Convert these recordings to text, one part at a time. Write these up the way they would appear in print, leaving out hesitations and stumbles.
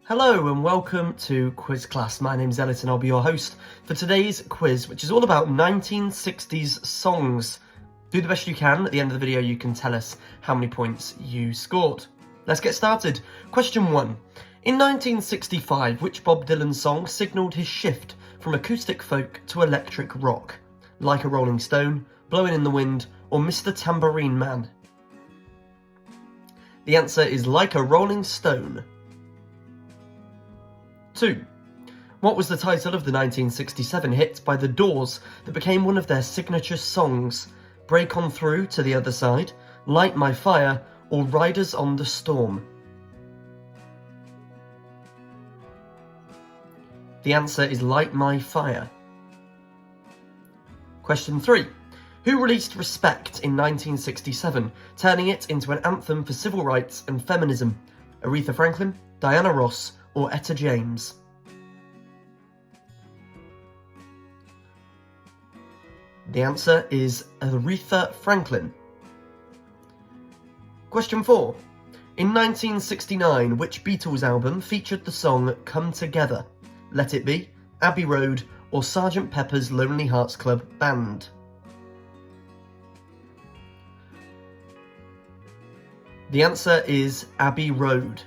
Hello and welcome to Quiz Class. My name's Elliot and I'll be your host for today's quiz, which is all about 1960s songs. Do the best you can. At the end of the video, you can tell us how many points you scored. Let's get started. Question 1. In 1965, which Bob Dylan song signalled his shift from acoustic folk to electric rock? Like a Rolling Stone, Blowing in the Wind, or Mr. Tambourine Man? The answer is Like a Rolling Stone. 2. What was the title of the 1967 hit by The Doors that became one of their signature songs? Break On Through to the Other Side, Light My Fire, or Riders on the Storm? The answer is Light My Fire. Question 3. Who released Respect in 1967, turning it into an anthem for civil rights and feminism? Aretha Franklin, Diana Ross, or Etta James? The answer is Aretha Franklin. Question 4. In 1969, which Beatles album featured the song Come Together? Let It Be, Abbey Road, or Sgt. Pepper's Lonely Hearts Club Band? The answer is Abbey Road.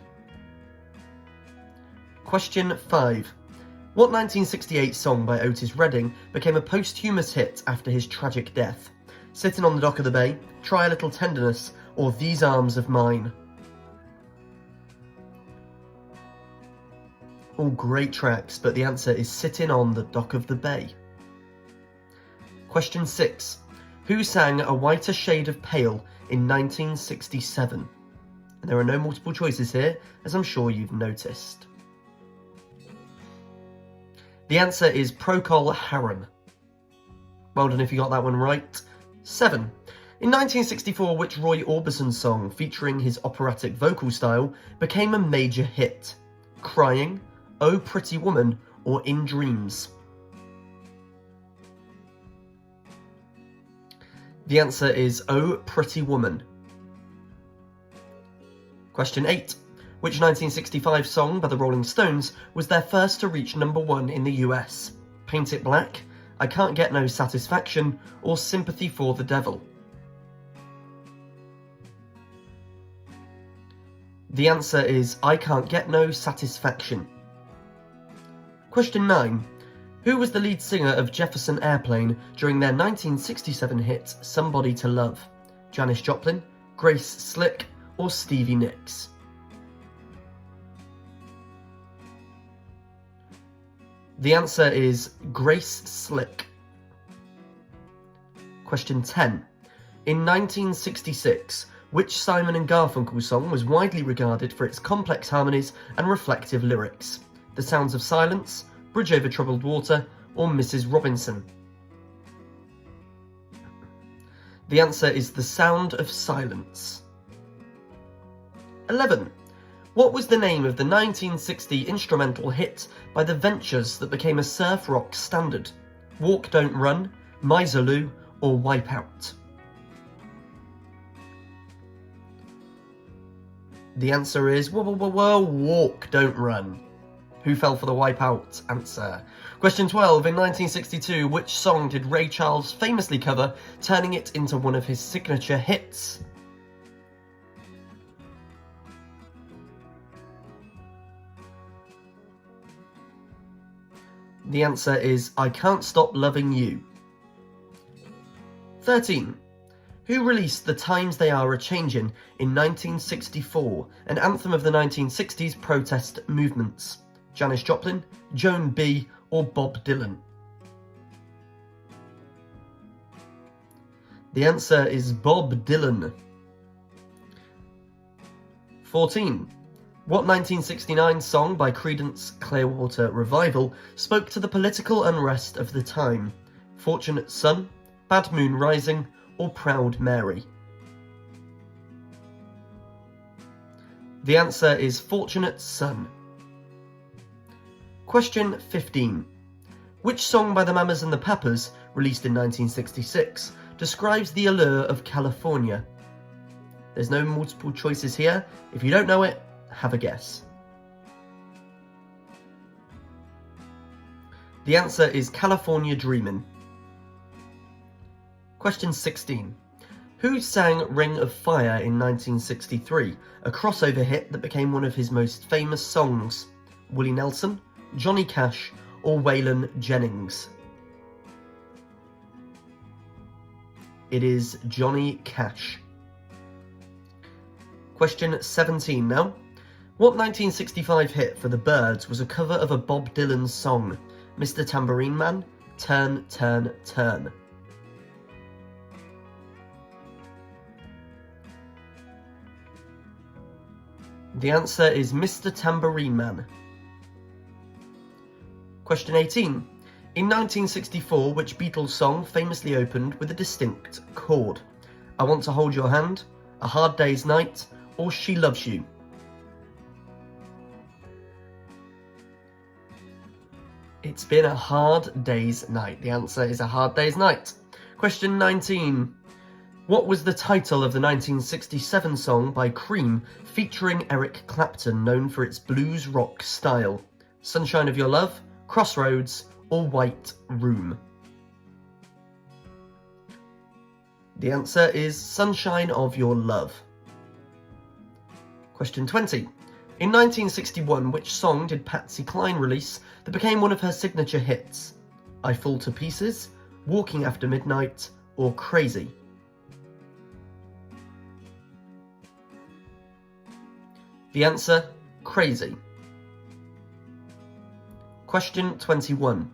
Question 5. What 1968 song by Otis Redding became a posthumous hit after his tragic death? Sitting on the Dock of the Bay, Try a Little Tenderness, or These Arms of Mine? All great tracks, but the answer is Sitting on the Dock of the Bay. Question 6. Who sang A Whiter Shade of Pale in 1967? And there are no multiple choices here, as I'm sure you've noticed. The answer is Procol Harum. Well done if you got that one right. 7. In 1964, which Roy Orbison song, featuring his operatic vocal style, became a major hit? Crying, Oh Pretty Woman, or In Dreams? The answer is Oh Pretty Woman. Question 8. Which 1965 song by the Rolling Stones was their first to reach #1 in the US? Paint It Black, I Can't Get No Satisfaction, or Sympathy for the Devil? The answer is I Can't Get No Satisfaction. Question 9. Who was the lead singer of Jefferson Airplane during their 1967 hit Somebody to Love? Janis Joplin, Grace Slick, or Stevie Nicks? The answer is Grace Slick. Question 10. In 1966, which Simon and Garfunkel song was widely regarded for its complex harmonies and reflective lyrics? The Sounds of Silence, Bridge Over Troubled Water, or Mrs. Robinson? The answer is The Sound of Silence. 11. What was the name of the 1960 instrumental hit by The Ventures that became a surf rock standard? Walk Don't Run, Miserloo, or Wipeout? The answer is Walk Don't Run. Who fell for the Wipeout answer? Question 12. In 1962, which song did Ray Charles famously cover, turning it into one of his signature hits? The answer is I Can't Stop Loving You. 13. Who released The Times They Are A-Changin' in 1964, an anthem of the 1960s protest movements? Janis Joplin, Joan B, or Bob Dylan? The answer is Bob Dylan. 14. What 1969 song by Creedence Clearwater Revival spoke to the political unrest of the time? Fortunate Son, Bad Moon Rising, or Proud Mary? The answer is Fortunate Son. Question 15. Which song by the Mamas and the Papas, released in 1966, describes the allure of California? There's no multiple choices here. If you don't know it, have a guess. The answer is California Dreamin'. Question 16. Who sang Ring of Fire in 1963, a crossover hit that became one of his most famous songs? Willie Nelson, Johnny Cash, or Waylon Jennings? It is Johnny Cash. Question 17 now. What 1965 hit for the Byrds was a cover of a Bob Dylan song? Mr. Tambourine Man, Turn, Turn, Turn. The answer is Mr. Tambourine Man. Question 18. In 1964, which Beatles song famously opened with a distinct chord? I Want to Hold Your Hand, A Hard Day's Night, or She Loves You? It's been a hard day's night. The answer is A Hard Day's Night. Question 19. What was the title of the 1967 song by Cream featuring Eric Clapton, known for its blues rock style? Sunshine of Your Love, Crossroads, or White Room? The answer is Sunshine of Your Love. Question 20. In 1961, which song did Patsy Cline release that became one of her signature hits? I Fall to Pieces, Walking After Midnight, or Crazy? The answer, Crazy. Question 21.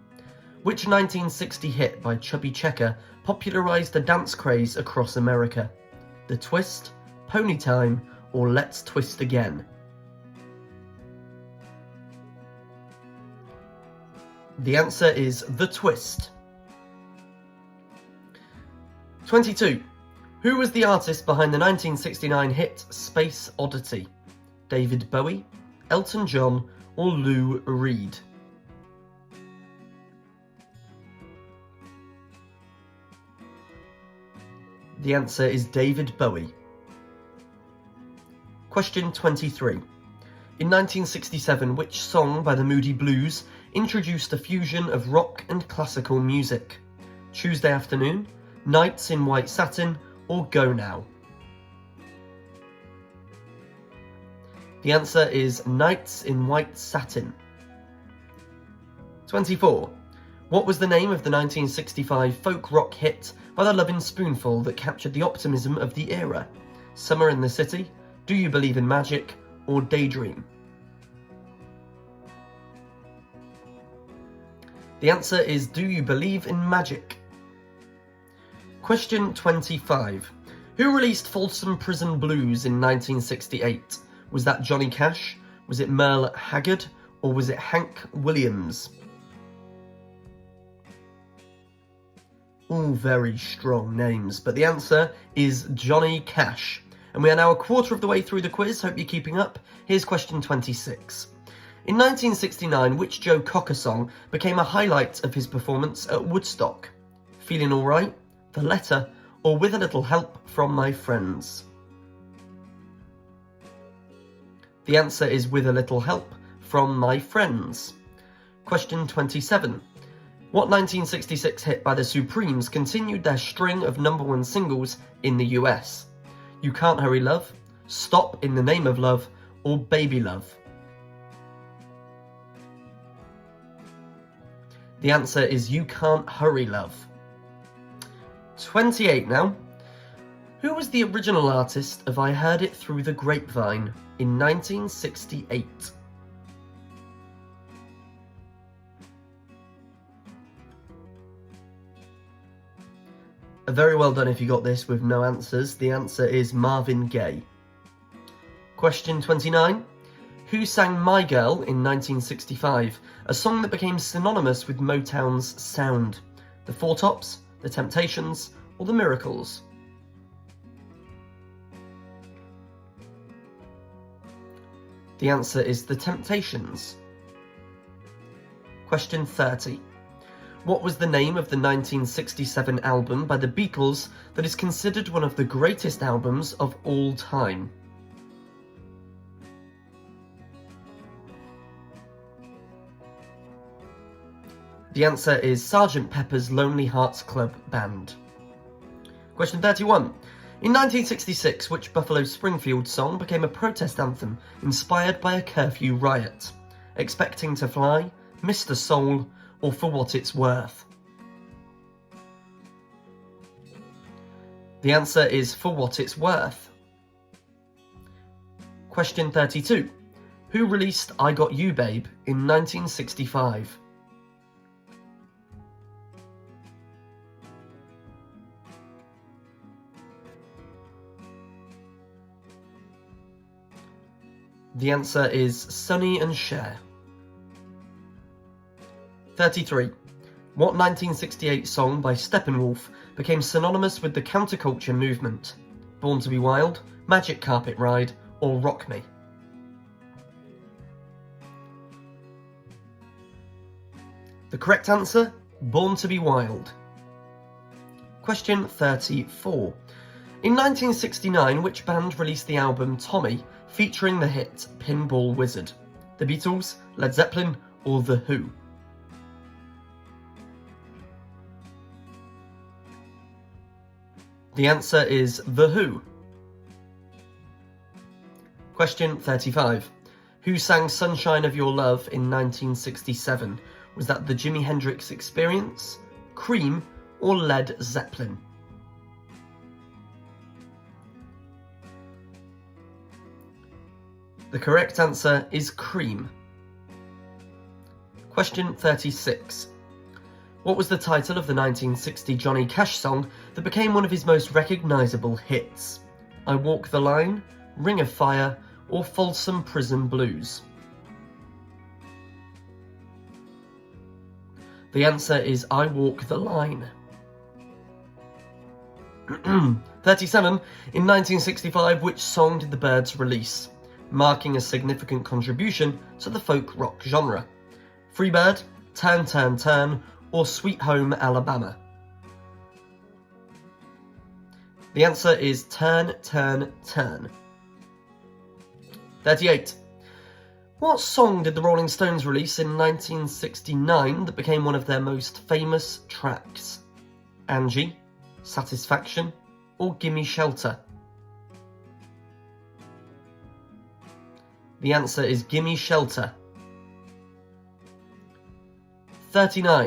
Which 1960 hit by Chubby Checker popularised the dance craze across America? The Twist, Pony Time, or Let's Twist Again? The answer is The Twist. 22. Who was the artist behind the 1969 hit Space Oddity? David Bowie, Elton John, or Lou Reed? The answer is David Bowie. Question 23. In 1967, which song by the Moody Blues introduced a fusion of rock and classical music? Tuesday Afternoon, Nights in White Satin, or Go Now? The answer is Nights in White Satin. 24. What was the name of the 1965 folk rock hit by the Lovin' Spoonful that captured the optimism of the era? Summer in the City, Do You Believe in Magic, or Daydream? The answer is Do You Believe in Magic? Question 25. Who released Folsom Prison Blues in 1968? Was that Johnny Cash? Was it Merle Haggard? Or was it Hank Williams? All very strong names, but the answer is Johnny Cash. And we are now a quarter of the way through the quiz. Hope you're keeping up. Here's question 26. In 1969, which Joe Cocker song became a highlight of his performance at Woodstock? Feeling Alright, The Letter, or With a Little Help from My Friends? The answer is With a Little Help from My Friends. Question 27. What 1966 hit by the Supremes continued their string of #1 singles in the US? You Can't Hurry Love, Stop in the Name of Love, or Baby Love? The answer is You Can't Hurry Love. 28 now. Who was the original artist of I Heard It Through the Grapevine in 1968? Very well done if you got this with no answers. The answer is Marvin Gaye. Question 29. Who sang My Girl in 1965, a song that became synonymous with Motown's sound? The Four Tops, The Temptations, or The Miracles? The answer is The Temptations. Question 30. What was the name of the 1967 album by the Beatles that is considered one of the greatest albums of all time? The answer is Sgt. Pepper's Lonely Hearts Club Band. Question 31. In 1966, which Buffalo Springfield song became a protest anthem inspired by a curfew riot? Expecting to Fly, Mr. Soul, or For What It's Worth? The answer is For What It's Worth. Question 32. Who released I Got You Babe in 1965? The answer is Sonny and Cher. 33. What 1968 song by Steppenwolf became synonymous with the counterculture movement? Born to Be Wild, Magic Carpet Ride, or Rock Me? The correct answer, Born to Be Wild. Question 34. In 1969, which band released the album Tommy, featuring the hit Pinball Wizard? The Beatles, Led Zeppelin, or The Who? The answer is The Who. Question 35. Who sang Sunshine of Your Love in 1967? Was that the Jimi Hendrix Experience, Cream, or Led Zeppelin? The correct answer is Cream. Question 36. What was the title of the 1960 Johnny Cash song that became one of his most recognisable hits? I Walk the Line, Ring of Fire, or Folsom Prison Blues? The answer is I Walk the Line. 37. In 1965, which song did the Byrds release, marking a significant contribution to the folk rock genre? Freebird, Turn, Turn, Turn, or Sweet Home Alabama? The answer is Turn, Turn, Turn. 38. What song did the Rolling Stones release in 1969 that became one of their most famous tracks? Angie, Satisfaction, or Gimme Shelter? The answer is Gimme Shelter. 39.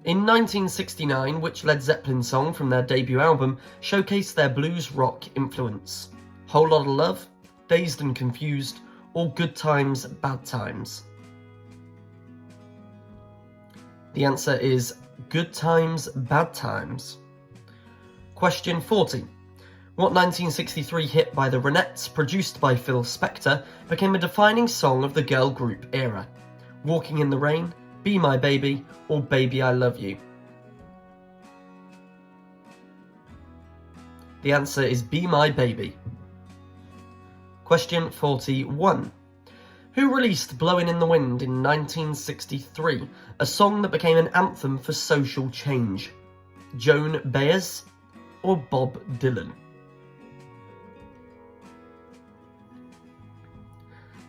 In 1969, which Led Zeppelin song from their debut album showcased their blues rock influence? Whole Lotta Love, Dazed and Confused, or Good Times, Bad Times? The answer is Good Times, Bad Times. Question 40. What 1963 hit by the Ronettes, produced by Phil Spector, became a defining song of the girl group era? Walking in the Rain, Be My Baby, or Baby I Love You? The answer is Be My Baby. Question 41. Who released Blowin' in the Wind in 1963, a song that became an anthem for social change? Joan Baez or Bob Dylan?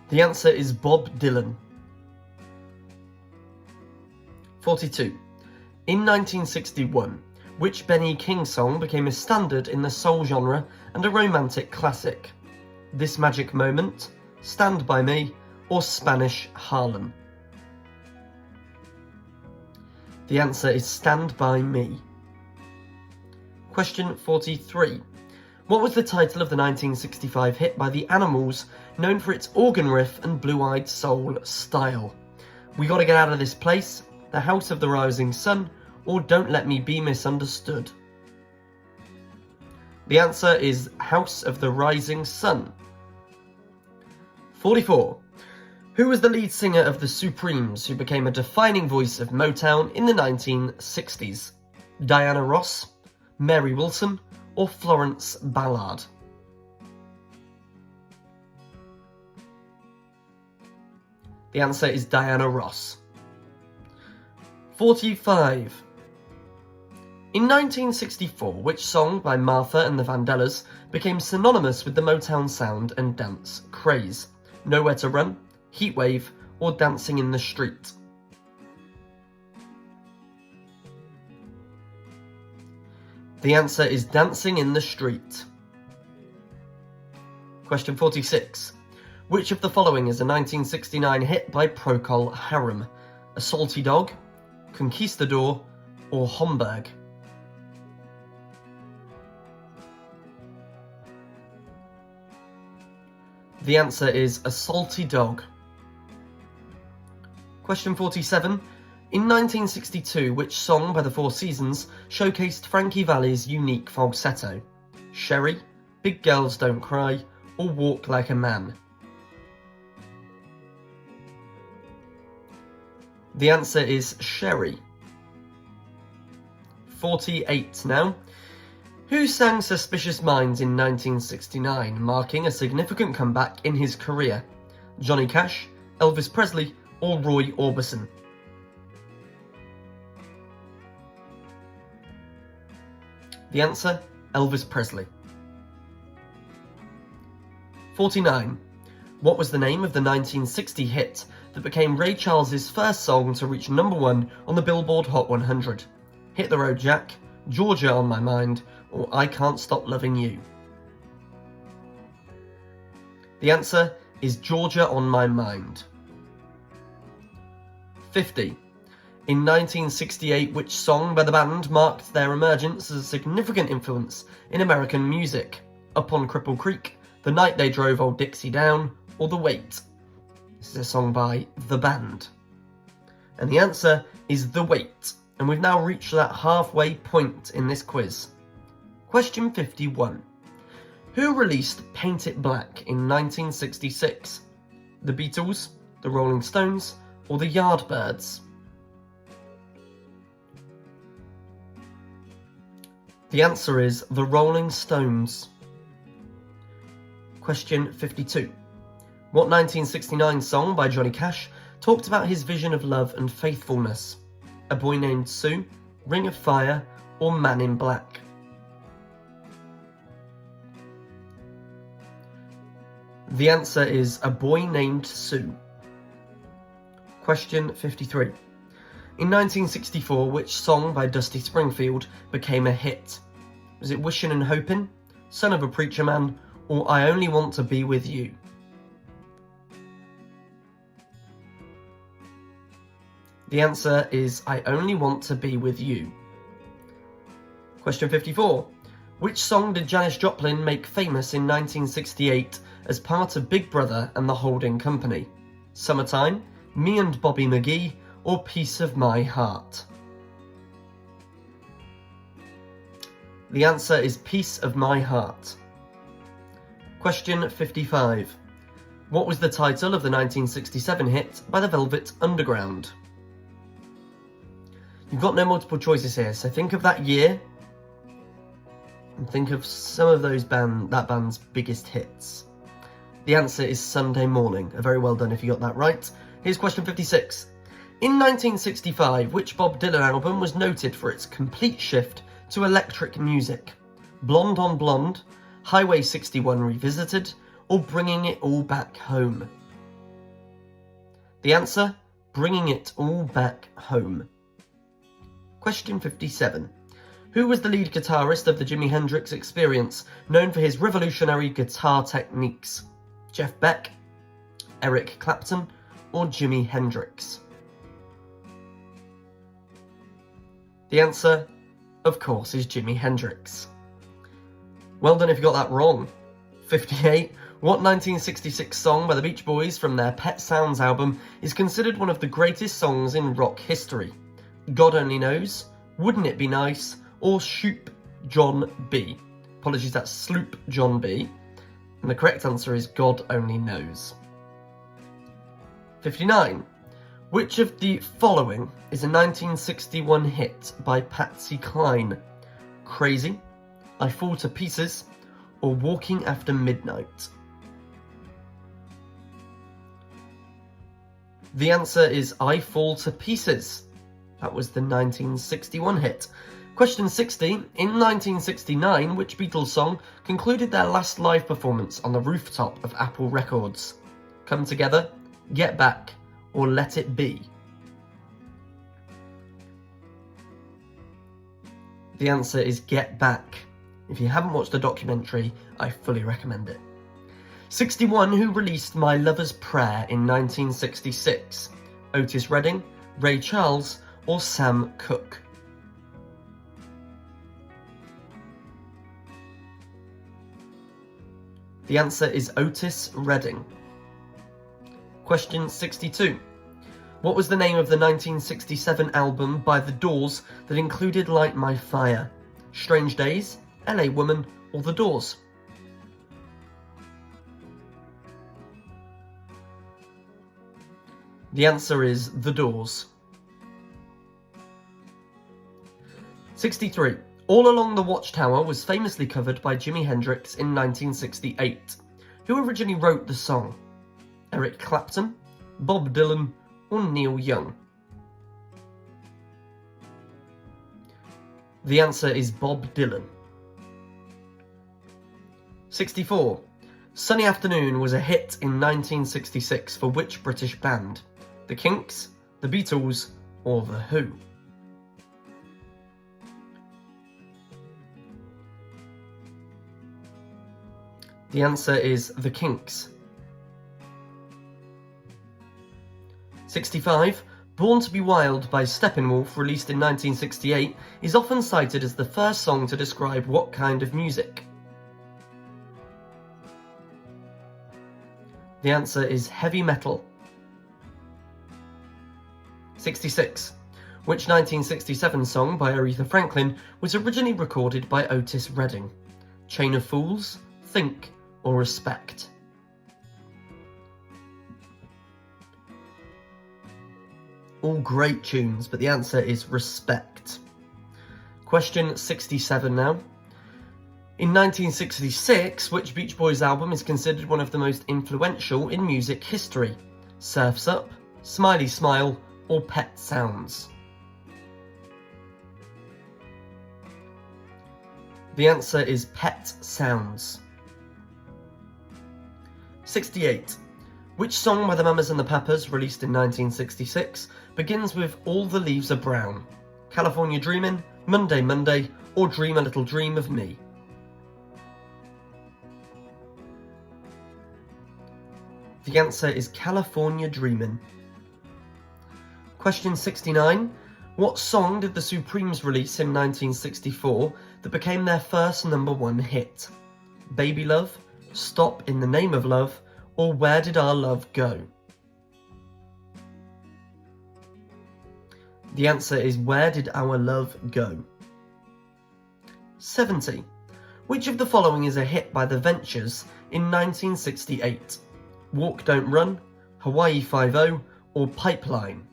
The answer is Bob Dylan. 42. In 1961, which Benny King song became a standard in the soul genre and a romantic classic? This Magic Moment, Stand By Me, or Spanish Harlem? The answer is Stand By Me. Question 43. What was the title of the 1965 hit by The Animals, known for its organ riff and blue-eyed soul style? We Gotta Get Out of This Place, The House of the Rising Sun, or Don't Let Me Be Misunderstood? The answer is House of the Rising Sun. 44. Who was the lead singer of the Supremes, who became a defining voice of Motown in the 1960s? Diana Ross, Mary Wilson, or Florence Ballard? The answer is Diana Ross. 45. In 1964, which song by Martha and the Vandellas became synonymous with the Motown sound and dance craze? Nowhere to Run, Heatwave, or Dancing in the Street? The answer is Dancing in the Street. Question 46. Which of the following is a 1969 hit by Procol Harum? A Salty Dog, Conquistador, or Homburg? The answer is A Salty Dog. Question 47. In 1962, which song by the Four Seasons showcased Frankie Valli's unique falsetto? Sherry, Big Girls Don't Cry, or Walk Like a Man? The answer is Sherry. 48 now. Who sang Suspicious Minds in 1969, marking a significant comeback in his career? Johnny Cash, Elvis Presley, or Roy Orbison? The answer, Elvis Presley. 49. What was the name of the 1960 hit that became Ray Charles's first song to reach #1 on the Billboard Hot 100? Hit the Road Jack, Georgia on My Mind, or I Can't Stop Loving You? The answer is Georgia on My Mind. 50. In 1968, which song by the band marked their emergence as a significant influence in American music? Up on Cripple Creek, The Night They Drove Old Dixie Down, or The Weight? This is a song by the band. And the answer is The Weight. And we've now reached that halfway point in this quiz. Question 51. Who released Paint It Black in 1966? The Beatles, the Rolling Stones, or the Yardbirds? The answer is the Rolling Stones. Question 52. What 1969 song by Johnny Cash talked about his vision of love and faithfulness? A Boy Named Sue, Ring of Fire, or Man in Black? The answer is A Boy Named Sue. Question 53. In 1964, which song by Dusty Springfield became a hit? Was it Wishin' and Hopin', Son of a Preacher Man, or I Only Want to Be With You? The answer is I Only Want to Be With You. Question 54. Which song did Janis Joplin make famous in 1968 as part of Big Brother and the Holding Company? Summertime, Me and Bobby McGee, or Piece of My Heart? The answer is Piece of My Heart. Question 55. What was the title of the 1967 hit by the Velvet Underground? You've got no multiple choices here, so think of that year and think of some of that band's biggest hits. The answer is Sunday Morning. Very well done if you got that right. Here's question 56. In 1965, which Bob Dylan album was noted for its complete shift to electric music? Blonde on Blonde, Highway 61 Revisited, or Bringing It All Back Home? The answer, Bringing It All Back Home. Question 57. Who was the lead guitarist of the Jimi Hendrix Experience, known for his revolutionary guitar techniques? Jeff Beck, Eric Clapton, or Jimi Hendrix? The answer, of course, is Jimi Hendrix. Well done if you got that wrong. 58. What 1966 song by the Beach Boys from their Pet Sounds album is considered one of the greatest songs in rock history? God Only Knows, Wouldn't It Be Nice, or Shoop John B? Apologies, that's Sloop John B. And the correct answer is God Only Knows. 59. Which of the following is a 1961 hit by Patsy Cline? Crazy, I Fall to Pieces, or Walking After Midnight? The answer is I Fall to Pieces. That was the 1961 hit. Question 60. In 1969, which Beatles song concluded their last live performance on the rooftop of Apple Records? Come Together, Get Back, or Let It Be? The answer is Get Back. If you haven't watched the documentary, I fully recommend it. 61. Who released My Lover's Prayer in 1966? Otis Redding, Ray Charles, or Sam Cooke? The answer is Otis Redding. Question 62. What was the name of the 1967 album by The Doors that included Light My Fire? Strange Days, LA Woman, or The Doors? The answer is The Doors. 63. All Along the Watchtower was famously covered by Jimi Hendrix in 1968. Who originally wrote the song? Eric Clapton, Bob Dylan, or Neil Young? The answer is Bob Dylan. 64. Sunny Afternoon was a hit in 1966 for which British band? The Kinks, the Beatles, or The Who? The answer is The Kinks. 65. Born to be Wild by Steppenwolf, released in 1968, is often cited as the first song to describe what kind of music? The answer is heavy metal. 66. Which 1967 song by Aretha Franklin was originally recorded by Otis Redding? Chain of Fools, Think, or Respect? All great tunes, but the answer is Respect. Question 67 now. In 1966, which Beach Boys album is considered one of the most influential in music history? Surf's Up, Smiley Smile, or Pet Sounds? The answer is Pet Sounds. 68. Which song by the Mamas and the Papas, released in 1966, begins with All the Leaves Are Brown? California Dreamin', Monday Monday, or Dream a Little Dream of Me? The answer is California Dreamin'. Question 69. What song did the Supremes release in 1964 that became their first #1 hit? Baby Love, Stop in the Name of Love, or Where Did Our Love Go? The answer is Where Did Our Love Go? 70. Which of the following is a hit by The Ventures in 1968? Walk Don't Run, Hawaii 5-0, or Pipeline?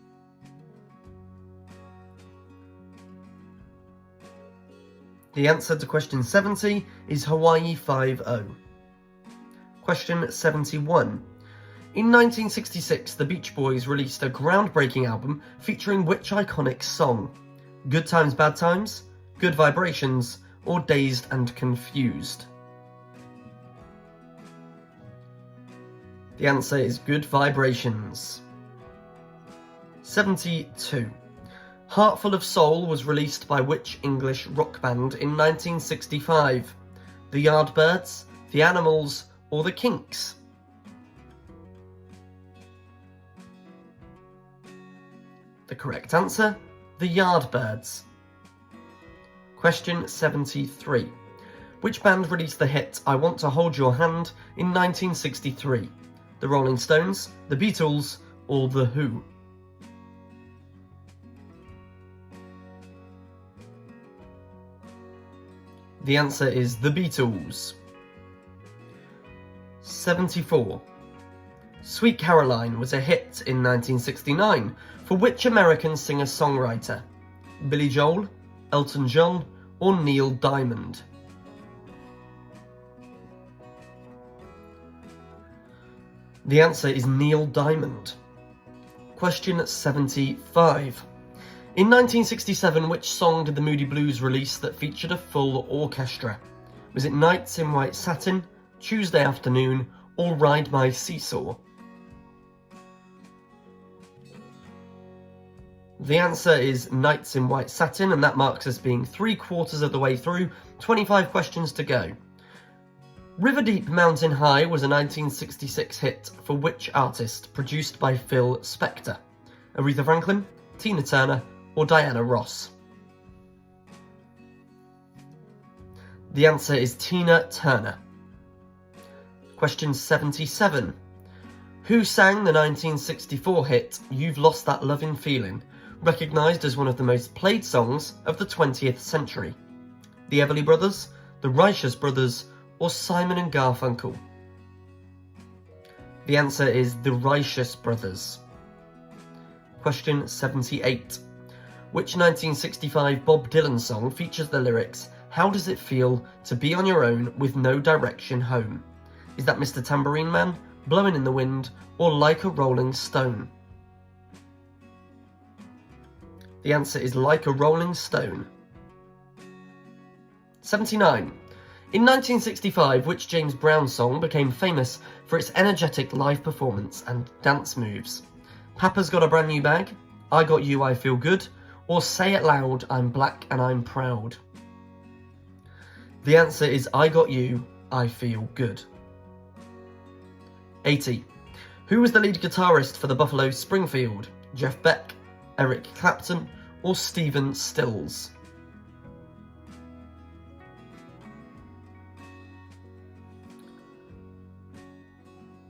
The answer to question 70 is Hawaii 5-0. Question 71. In 1966, the Beach Boys released a groundbreaking album featuring which iconic song? Good Times, Bad Times, Good Vibrations, or Dazed and Confused? The answer is Good Vibrations. 72. Heartful of Soul was released by which English rock band in 1965? The Yardbirds, The Animals, or The Kinks? The correct answer, The Yardbirds. Question 73. Which band released the hit I Want to Hold Your Hand in 1963? The Rolling Stones, The Beatles, or The Who? The answer is The Beatles. 74. Sweet Caroline was a hit in 1969 for which American singer-songwriter? Billy Joel, Elton John, or Neil Diamond? The answer is Neil Diamond. Question 75. In 1967, which song did the Moody Blues release that featured a full orchestra? Was it Nights in White Satin, Tuesday Afternoon, or Ride My Seesaw? The answer is Knights in White Satin, and that marks us being 3/4 of the way through, 25 questions to go. River Deep Mountain High was a 1966 hit for which artist, produced by Phil Spector? Aretha Franklin, Tina Turner, or Diana Ross? The answer is Tina Turner. Question 77. Who sang the 1964 hit You've Lost That Lovin' Feeling, recognised as one of the most played songs of the 20th century? The Everly Brothers, the Righteous Brothers, or Simon and Garfunkel? The answer is the Righteous Brothers. Question 78. Which 1965 Bob Dylan song features the lyrics, "How does it feel to be on your own with no direction home"? Is that Mr. Tambourine Man, Blowing in the Wind, or Like a Rolling Stone? The answer is Like a Rolling Stone. 79. In 1965, which James Brown song became famous for its energetic live performance and dance moves? Papa's Got a Brand New Bag, I Got You, I Feel Good, or Say It Loud, I'm Black and I'm Proud? The answer is I Got You, I Feel Good. 80. Who was the lead guitarist for the Buffalo Springfield? Jeff Beck, Eric Clapton, or Stephen Stills?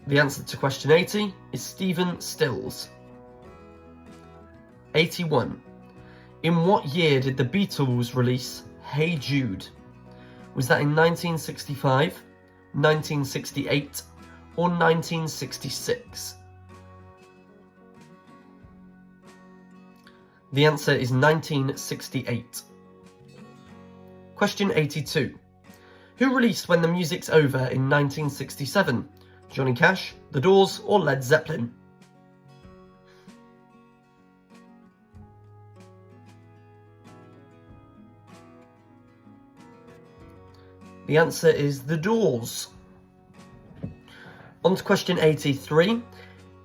The answer to question 80 is Stephen Stills. 81. In what year did the Beatles release Hey Jude? Was that in 1965, 1968, or 1966? The answer is 1968. Question 82. Who released When the Music's Over in 1967? Johnny Cash, The Doors, or Led Zeppelin? The answer is The Doors. On to question 83.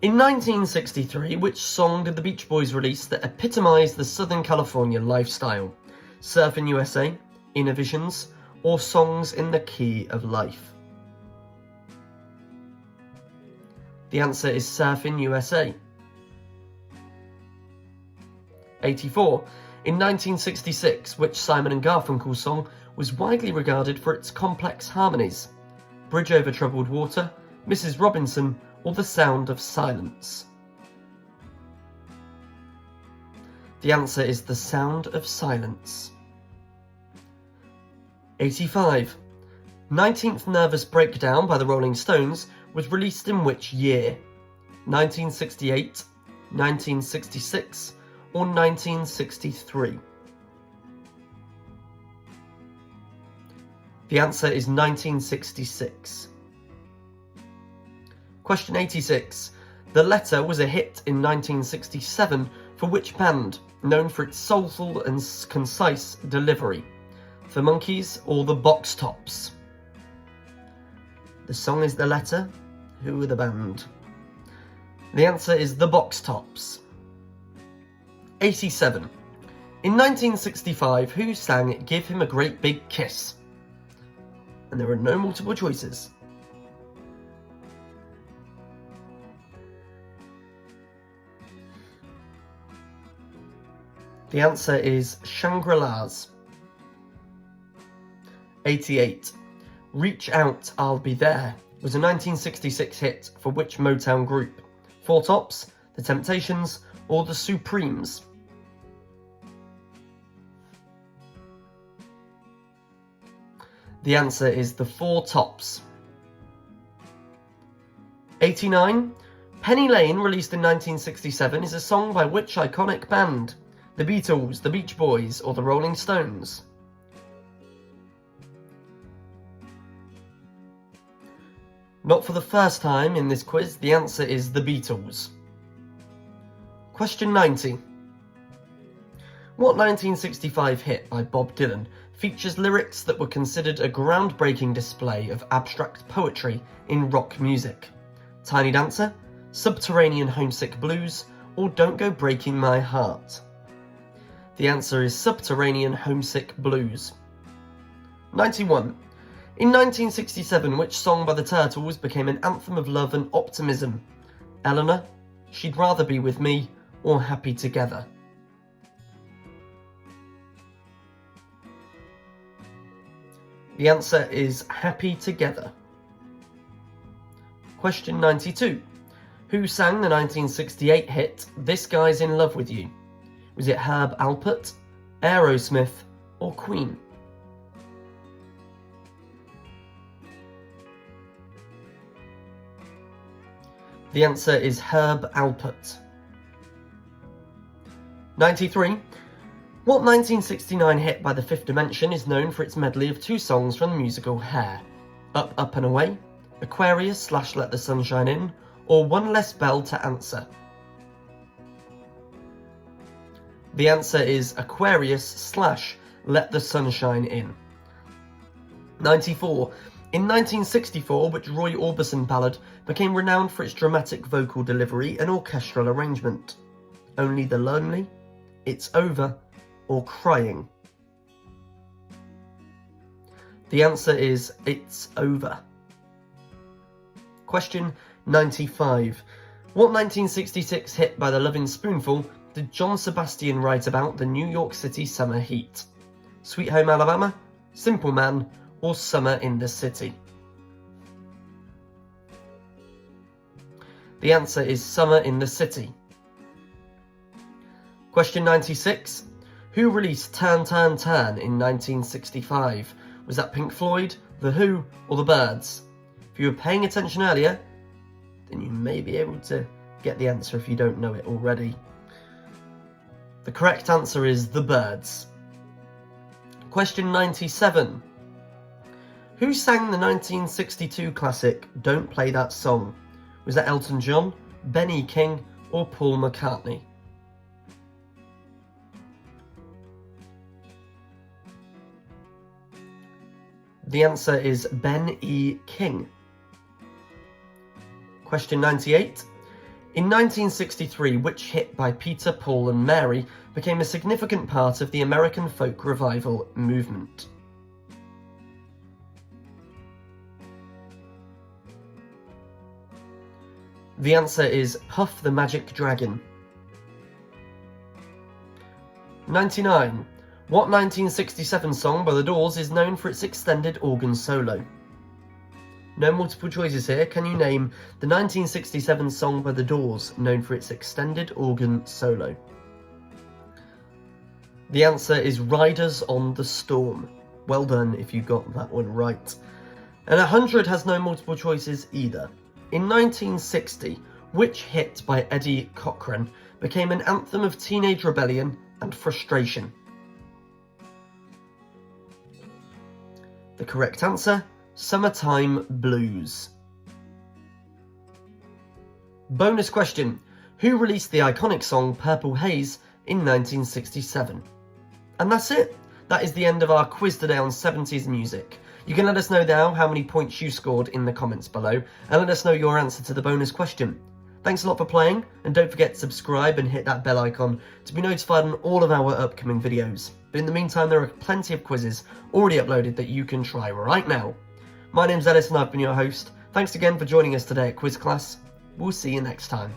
In 1963, which song did the Beach Boys release that epitomised the Southern California lifestyle? Surfin' USA, Inner Visions, or Songs in the Key of Life? The answer is Surfin' USA. 84. In 1966, which Simon and Garfunkel song was widely regarded for its complex harmonies? Bridge Over Troubled Water, Mrs. Robinson, or The Sound of Silence? The answer is The Sound of Silence. 85. 19th Nervous Breakdown by the Rolling Stones was released in which year? 1968, 1966, or 1963? The answer is 1966. Question 86. The Letter was a hit in 1967 for which band, known for its soulful and concise delivery? The Monkees or the Box Tops? The song is The Letter. Who are the band? The answer is the Box Tops. 87. In 1965, who sang Give Him a Great Big Kiss? And there are no multiple choices. The answer is Shangri-Las. 88. Reach Out, I'll Be There was a 1966 hit for which Motown group? Four Tops, The Temptations, or The Supremes? The answer is the Four Tops. 89. Penny Lane, released in 1967, is a song by which iconic band? The Beatles, the Beach Boys, or the Rolling Stones? Not for the first time in this quiz, the answer is the Beatles. Question 90. What 1965 hit by Bob Dylan features lyrics that were considered a groundbreaking display of abstract poetry in rock music? Tiny Dancer, Subterranean Homesick Blues, or Don't Go Breaking My Heart? The answer is Subterranean Homesick Blues. 91. In 1967, which song by the Turtles became an anthem of love and optimism? Eleanor, She'd Rather Be With Me, or Happy Together? The answer is Happy Together. Question 92. Who sang the 1968 hit This Guy's in Love With You? Was it Herb Alpert, Aerosmith, or Queen? The answer is Herb Alpert. 93. What 1969 hit by the Fifth Dimension is known for its medley of two songs from the musical Hair? Up, Up and Away, Aquarius / Let the Sunshine In, or One Less Bell to Answer? The answer is Aquarius / Let the Sunshine In. 94. In 1964, which Roy Orbison ballad became renowned for its dramatic vocal delivery and orchestral arrangement? Only the Lonely, It's Over, or Crying? The answer is It's Over. Question 95. What 1966 hit by the Lovin' Spoonful did John Sebastian write about the New York City summer heat? Sweet Home Alabama, Simple Man, or Summer in the City? The answer is Summer in the City. Question 96. Who released Turn, Turn, Turn in 1965? Was that Pink Floyd, The Who, or The Byrds? If you were paying attention earlier, then you may be able to get the answer if you don't know it already. The correct answer is The Byrds. Question 97. Who sang the 1962 classic Don't Play That Song? Was that Elton John, Benny King, or Paul McCartney? The answer is Ben E. King. Question 98. In 1963, which hit by Peter, Paul and Mary became a significant part of the American folk revival movement? The answer is Puff the Magic Dragon. 99. What 1967 song by The Doors is known for its extended organ solo? No multiple choices here. Can you name the 1967 song by The Doors known for its extended organ solo? The answer is Riders on the Storm. Well done if you got that one right. And 100 has no multiple choices either. In 1960, which hit by Eddie Cochran became an anthem of teenage rebellion and frustration? The correct answer, Summertime Blues. Bonus question. Who released the iconic song Purple Haze in 1967? And that's it. That is the end of our quiz today on 70s music. You can let us know now how many points you scored in the comments below, and let us know your answer to the bonus question. Thanks a lot for playing, and don't forget to subscribe and hit that bell icon to be notified on all of our upcoming videos. But in the meantime, there are plenty of quizzes already uploaded that you can try right now. My name's Ellis and I've been your host. Thanks again for joining us today at Quiz Class. We'll see you next time.